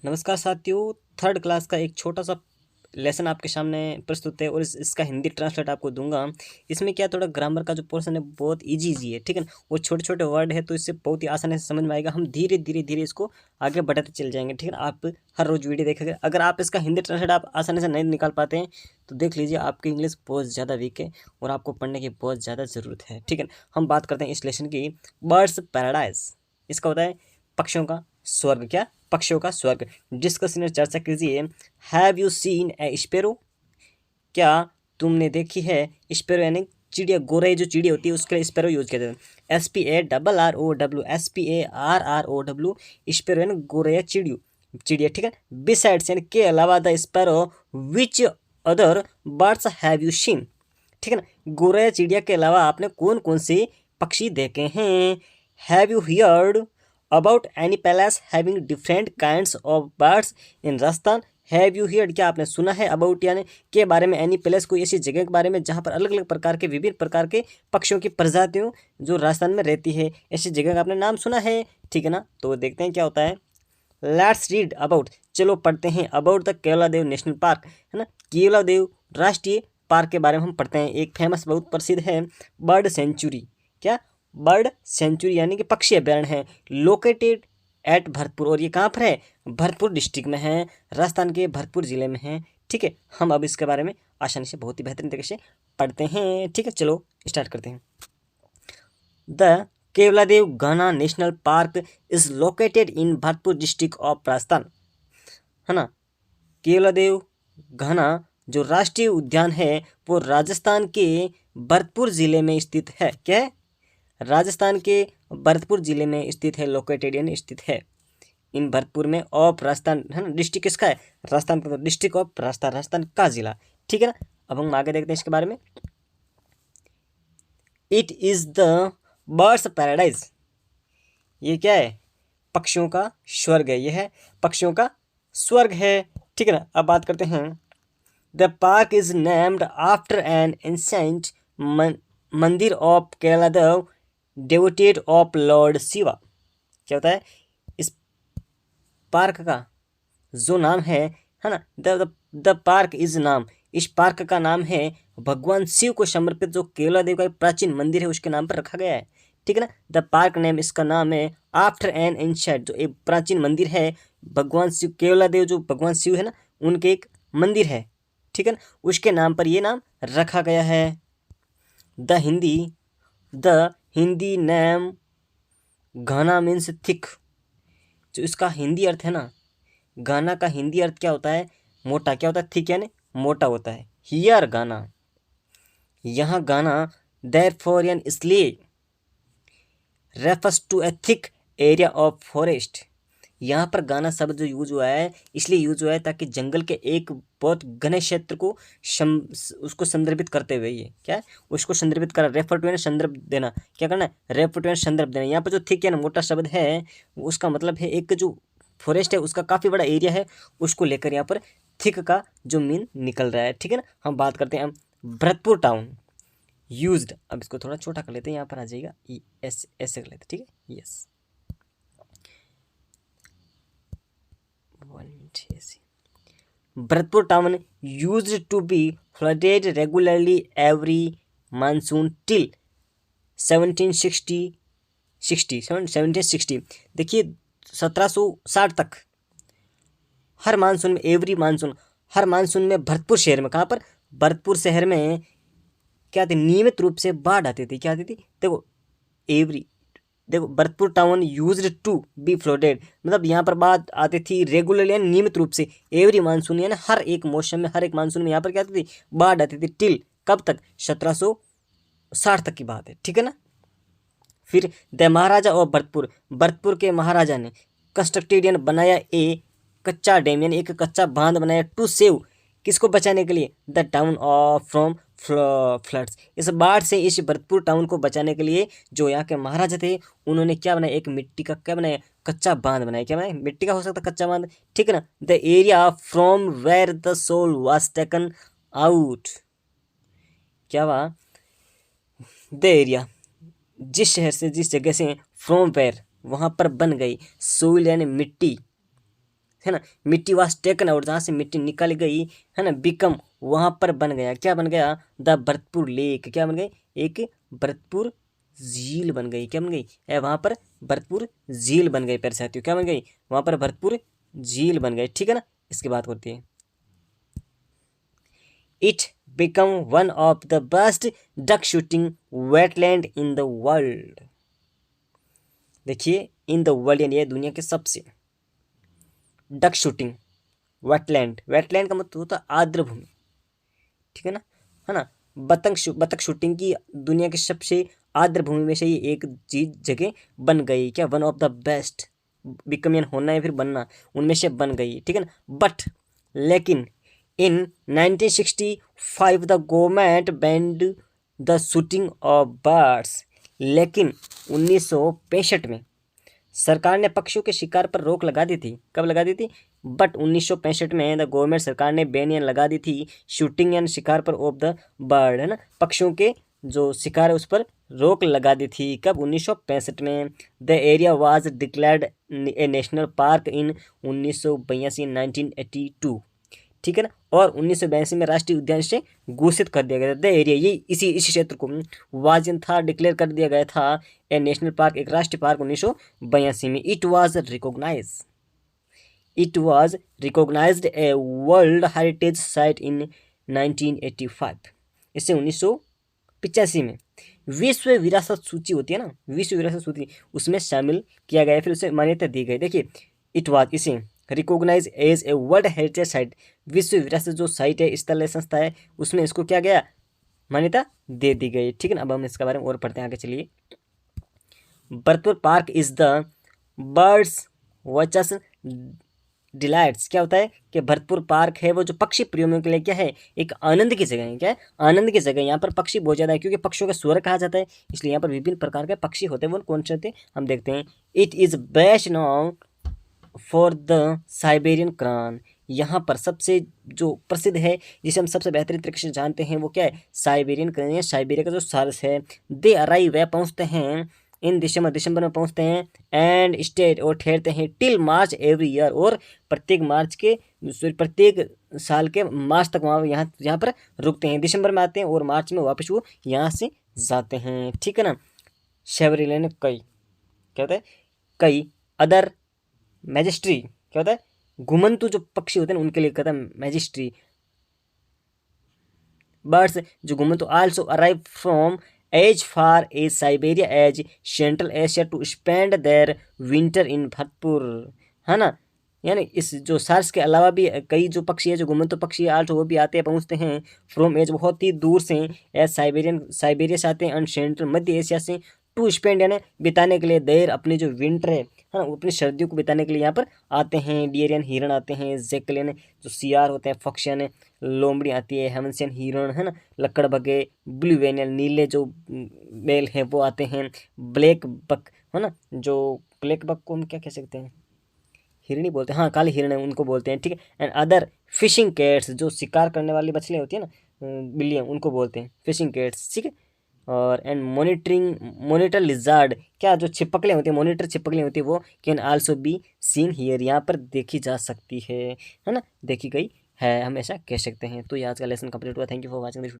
नमस्कार साथियों, third class का एक छोटा सा लेसन आपके सामने प्रस्तुत है और इसका हिंदी ट्रांसलेट आपको दूंगा। इसमें क्या थोड़ा ग्रामर का जो पोर्शन है बहुत इजी है, ठीक है ना। वो छोटे छोटे वर्ड है तो इससे बहुत ही आसानी से समझ में आएगा। हम धीरे धीरे धीरे इसको आगे बढ़ाते चल जाएंगे, ठीक है ना। आप हर रोज़ वीडियो देखेंगे। अगर आप इसका हिंदी ट्रांसलेट आप आसानी से नहीं निकाल पाते हैं तो देख लीजिए, आपकी इंग्लिश बहुत ज़्यादा वीक है और आपको पढ़ने की बहुत ज़्यादा ज़रूरत है, ठीक है ना। हम बात करते हैं इस लेसन की। बर्ड्स पैराडाइज, इसका होता है पक्षियों का स्वर्ग। क्या? पक्षियों का स्वर्ग। डिस्कस इन, चर्चा कीजिए। Have you seen A sparrow, क्या तुमने देखी है स्पेरो यानी चिड़िया। गोरई जो चिड़िया होती है उसके लिए स्पेरो यूज करते हैं। SPARROW, SPARROW, स्पेरो यानी गोरैया चिड़िया, ठीक है। बिसाइड्स यानी के अलावा the sparrow which other birds have you seen, ठीक है ना। गोरैया चिड़िया के अलावा आपने कौन कौन से पक्षी देखे हैं। Have you heard about any palace having different kinds of birds in Rajasthan. Have you heard, क्या आपने सुना है, अबाउट यानी के बारे में, एनी पैलेस कोई ऐसी जगह के बारे में जहाँ पर अलग अलग प्रकार के विभिन्न प्रकार के पक्षियों की प्रजातियों जो राजस्थान में रहती है, ऐसी जगह का आपने नाम सुना है, ठीक है ना। तो देखते हैं क्या होता है। लेट्स रीड अबाउट, चलो पढ़ते हैं about the Keoladeo national park, है ना। केवलादेव राष्ट्रीय पार्क के बारे में हम पढ़ते हैं। एक फेमस बहुत प्रसिद्ध है बर्ड सेंचुरी। क्या? बर्ड सेंचुरी यानी कि पक्षी अभ्यारण्य है। लोकेटेड एट भरतपुर, और ये कहाँ पर है? भरतपुर डिस्ट्रिक्ट में है, राजस्थान के भरतपुर जिले में है, ठीक है। हम अब इसके बारे में आसानी से बहुत ही बेहतरीन तरीके से पढ़ते हैं, ठीक है। चलो स्टार्ट करते हैं। द केवलादेव घना national park is located in Bharatpur district of Rajasthan, है ना। केवलादेव घना जो राष्ट्रीय उद्यान है वो राजस्थान के भरतपुर जिले में स्थित है। क्या है? राजस्थान के भरतपुर जिले में स्थित है, लोकेटेड यानी स्थित है। इन भरतपुर में ऑफ राजस्थान, है ना। डिस्ट्रिक्ट किसका है? राजस्थान का, तो डिस्ट्रिक्ट ऑफ राजस्थान, राजस्थान का जिला, ठीक है ना। अब हम आगे देखते हैं इसके बारे में। It is the birds paradise, ये क्या है? पक्षियों का स्वर्ग है। यह है पक्षियों का स्वर्ग है, ठीक है ना। अब बात करते हैं। The park is named after an ancient mandir of Keoladeo devoted of lord Shiva. क्या होता है? इस पार्क का जो नाम है ना, द पार्क इज नाम, इस पार्क का नाम है भगवान शिव को समर्पित जो केवलादेव का एक प्राचीन मंदिर है उसके नाम पर रखा गया है, ठीक है ना। द पार्क नेम, इसका नाम है आफ्टर एन एंशेंट, जो एक प्राचीन मंदिर है भगवान शिव, केवलादेव जो भगवान शिव है ना उनके एक मंदिर है, ठीक है ना, उसके नाम पर ये नाम रखा गया है। द हिंदी नेम घना मीन्स थिक, जो इसका हिंदी अर्थ है ना, गाना का हिंदी अर्थ क्या होता है? मोटा। क्या होता है? थिक यानी मोटा होता है। हियर गाना, यहाँ गाना देर फॉर यानी इसलिए, refers to a thick area of forest, यहाँ पर गाना शब्द जो यूज हुआ है इसलिए यूज हुआ है ताकि जंगल के एक बहुत घने क्षेत्र को उसको संदर्भित करते हुए, ये क्या है? उसको संदर्भित कर, रेफर टू यानी संदर्भ देना। क्या करना है? रेफर टू यानी संदर्भ देना। यहाँ पर जो थिक यानी मोटा शब्द है उसका मतलब है एक जो फॉरेस्ट है उसका काफ़ी बड़ा एरिया है, उसको लेकर यहाँ पर थिक का जो मीन निकल रहा है, ठीक है ना। हम बात करते हैं भरतपुर टाउन यूज्ड, अब इसको थोड़ा छोटा कर लेते हैं, यहाँ पर आ जाएगा ऐसे कर लेते हैं, ठीक है। Yes, Bharatpur town used to be flooded regularly every monsoon till 1760। देखिए 1760 तक हर मानसून में, एवरी मानसून, हर मानसून में भरतपुर शहर में, कहाँ पर? भरतपुर शहर में क्या थी? नियमित रूप से बाढ़ आती थी। क्या आती थी? देखो एवरी, देखो Bharatpur town used to be flooded, मतलब यहाँ पर बात आती थी रेगुलरली यानी नियमित रूप से, एवरी मानसून यानी हर एक मौसम में, हर एक मानसून में यहाँ पर क्या आती थी? बाढ़ आती थी। टिल कब तक? 1760 तक की बात है, ठीक है ना। फिर द महाराजा और भरतपुर, भरतपुर के महाराजा ने कंस्ट्रक्टेड यानी बनाया ए कच्चा डैम यानी एक कच्चा बांध बनाया, टू सेव, किसको बचाने के लिए? The town of from floods, इस बाढ़ से इस भरतपुर टाउन को बचाने के लिए जो यहाँ के महाराजा थे उन्होंने क्या बनाया? एक मिट्टी का क्या बनाया? कच्चा बांध बनाया। क्या बनाया? मिट्टी का हो सकता कच्चा बांध, ठीक है ना। The area from where the soil was taken out, क्या हुआ? द एरिया, जिस शहर से, जिस जगह से, फ्रॉम वेयर वहाँ पर बन गई, सोइल यानी मिट्टी, है ना, मिट्टी वाज टेकन आउट, जहाँ से मिट्टी निकाली गई, है ना, बिकम वहाँ पर बन गया, क्या बन गया, द भरतपुर लेक, क्या बन गई, एक भरतपुर झील बन गई, क्या बन गई, वहाँ पर भरतपुर झील बन गई प्यारे साथियों, क्या बन गई, वहाँ पर भरतपुर झील बन गई, ठीक है ना। इसकी बात करते हैं, it become one of the best duck shooting wetland in the world. देखिए, इन द वर्ल्ड यानी दुनिया के सबसे, डक शूटिंग, वेटलैंड, वेटलैंड का मतलब होता है आर्द्र भूमि, ठीक है ना, बतख शूटिंग की दुनिया के सबसे आर्द्र भूमि में से ये एक चीज जगह बन गई, क्या, one of the best, become यानी होना है फिर बनना, उनमें से बन गई, ठीक है ना। बट लेकिन इन 1965 the government band the shooting of birds, लेकिन 1965 में सरकार ने पक्षियों के शिकार पर रोक लगा दी थी, कब लगा दी थी, बट 1965 में द गवर्नमेंट सरकार ने बैन यानी लगा दी थी शूटिंग यानी शिकार पर ऑफ द बर्ड, है ना, पक्षियों के जो शिकार है उस पर रोक लगा दी थी, कब, 1965 में। The area was declared A national park इन 1982 1982, ठीक है ना, और 1982 में राष्ट्रीय उद्यान से घोषित कर दिया गया था। द एरिया, ये इस क्षेत्र को वाजन था, डिक्लेयर कर दिया गया था ए नेशनल पार्क, एक राष्ट्रीय पार्क 1982 में। It was recognized a world heritage site in 1985, इससे 1985 में विश्व विरासत सूची होती है ना, विश्व विरासत सूची, उसमें शामिल किया गया, फिर उसे मान्यता दी गई। देखिए, इट वाज, इसे recognise as a world heritage site, विश्व विरासत जो साइट है, स्थल है, संस्था है, उसमें इसको क्या गया, मान्यता दे दी गई, ठीक है ना। अब हम इसके बारे में और पढ़ते हैं आगे, चलिए। Bharatpur park is the birds watchers delights, क्या होता है कि भरतपुर पार्क है वो जो पक्षी प्रेमियों के लिए क्या है, एक आनंद की जगह है, क्या है, आनंद की जगह। यहाँ पर पक्षी बहुत ज़्यादा है, क्योंकि पक्षियों का स्वर्ग कहा जाता है, इसलिए यहाँ पर विभिन्न प्रकार के पक्षी होते हैं। वो कौन से होते हैं हम देखते हैं। It is best known for the Siberian crane, यहाँ पर सबसे जो प्रसिद्ध है, जिसे हम सबसे बेहतरीन तरीके से जानते हैं, वो क्या है, साइबेरियन क्रान, साइबेरिया का जो सारस है। दे अराइव, वह पहुँचते हैं इन दिसंबर में पहुँचते हैं, एंड स्टे, और ठहरते हैं, टिल मार्च एवरी ईयर, और प्रत्येक साल के मार्च तक वहाँ यहाँ पर रुकते हैं। दिसंबर में आते हैं और मार्च में वापस वो यहाँ से जाते हैं, ठीक है ना। शेवरिलेन कई, क्या होता है, कई अदर मैजिस्ट्री, क्या होता है, घुमंतु जो पक्षी होते हैं उनके लिए कहता है मैजिस्ट्री, बर्ड्स जो घुमंतु also arrive from as far as Siberia as central Asia to spend their winter in Bharatpur, है ना। यानी इस जो सार्स के अलावा भी कई जो पक्षी है, जो घुमंतु पक्षी है आल्सो, वो भी आते हैं, पहुँचते हैं फ्रॉम एज, बहुत ही दूर से, एज साइबेरिया से आते हैं, एंड सेंट्रल मध्य एशिया से, टू स्पेंड यानी बिताने के लिए, देर अपनी जो विंटर है ना, अपनी सर्दियों को बिताने के लिए यहाँ पर आते हैं। डियर यानी हिरण आते हैं, जैकल यानी जो सियार होते हैं, फक्स यानी लोमड़ी आती है, हेमनसियन हिरण, है ना, लकड़बगे, ब्लू वेन यानी नीले जो मेल हैं वो आते हैं, ब्लैक बक, है ना, जो ब्लैक बक को हम क्या कह सकते हैं, हिरणी बोलते हैं, हाँ, काली हिरण है उनको बोलते हैं, ठीक है। एंड अदर फिशिंग कैट्स, जो शिकार करने वाली मछलियाँ होती है ना, बिल्लियाँ, उनको बोलते हैं फिशिंग कैट्स, ठीक है। और एंड मॉनिटर लिजार्ड, क्या जो छिपकलियाँ होती है, मॉनिटर छिपकलियाँ होती है, वो can also be seen here, यहाँ पर देखी जा सकती है ना, देखी गई है, हम ऐसा कह सकते हैं। तो ये आज का लेसन कंप्लीट हुआ। Thank you for watching this.